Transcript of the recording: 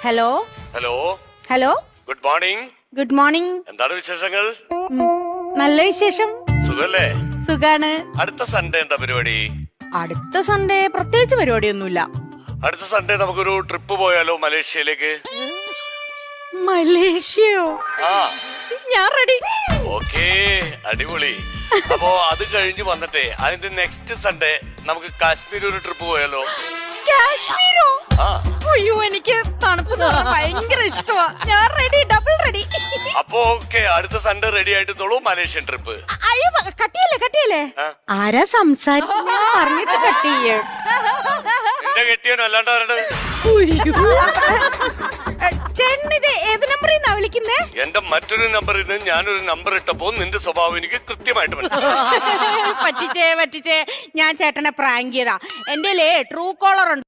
Hello hello hello good morning. Good morning. എന്താണ് വിശേഷങ്ങൾ? നല്ല വിശേഷം. സുഖല്ലേ? സുഖാണ്. അടുത്ത സൺഡേ എന്താ പരിപാടി? അടുത്ത സൺഡേ പ്രത്യേകിച്ച് പരിപാടിയൊന്നുമില്ല. അടുത്ത സൺഡേ നമുക്കൊരു ട്രിപ്പ് പോയാലോ മലേഷ്യയിലേക്ക്? മലേഷ്യയോ? ആ ഞാൻ റെഡി. ഓക്കേ, അടിപൊളി. അപ്പോ അത് കഴിഞ്ഞ് വന്നിട്ടേ അതിന്റെ നെക്സ്റ്റ് സൺഡേ നമുക്ക് കാശ്മീർ ഒരു ട്രിപ്പ് പോയാലോ? കാശ്മീരോ? ആ അയ്യോ, എനിക്ക് തണുപ്പ് ഭയങ്കര ഇഷ്ടമാ. ഞാൻ റെഡി, ഡബിൾ റെഡി. അപ്പോ ഓക്കെ, അടുത്ത സൺഡേ റെഡി ആയിട്ടോളൂ മലേഷ്യൻ ട്രിപ്പ്. അയ്യോ, കട്ടിയല്ലേ. ആരാ സംസാരിക്കുന്ന പറഞ്ഞിട്ട് കട്ടിയേ? എന്റെ കെട്ടിയാനോ അല്ലാണ്ട് ആരുടെ? ചേട്ടനിത് ഏത് നമ്പറിൽ നിന്നാ വിളിക്കുന്നേ? എന്റെ മറ്റൊരു നമ്പറിൽ നിന്ന് ഞാനൊരു നമ്പർ ഇട്ടപ്പോ നിന്റെ സ്വഭാവം എനിക്ക് കൃത്യമായിട്ട് മനസ്സിലായി. പറ്റിച്ചേ. ഞാൻ ചേട്ടനെ പ്രാങ്ക് ചെയ്താ. എന്റെ ട്രൂ കോളർ ഉണ്ട്.